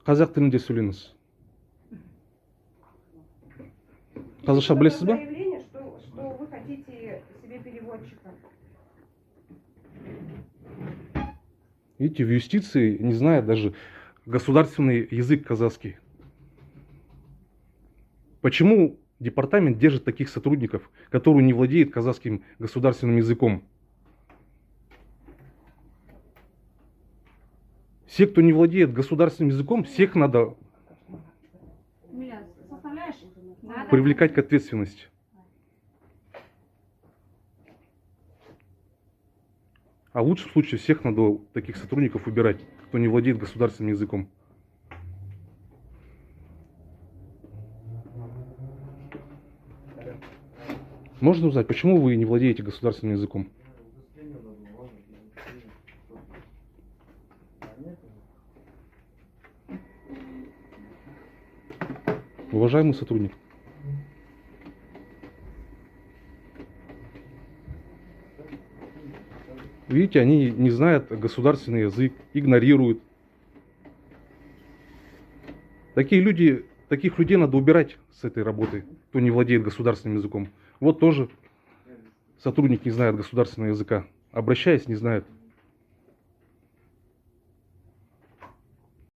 Қазақ тілінде сөйлеңіз. Қазақша білесіз ба? Что вы хотите себе переводчика. Видите, в юстиции не знает даже государственный язык казахский. Почему департамент держит таких сотрудников, которые не владеют казахским государственным языком? Все, кто не владеет государственным языком, всех надо привлекать к ответственности. А в лучшем случае всех надо таких сотрудников убирать, кто не владеет государственным языком. Можно узнать, почему вы не владеете государственным языком? Уважаемый сотрудник. Видите, они не знают государственный язык, игнорируют. Таких людей надо убирать с этой работы, кто не владеет государственным языком. Вот тоже сотрудник не знает государственного языка. Обращаясь, не знает.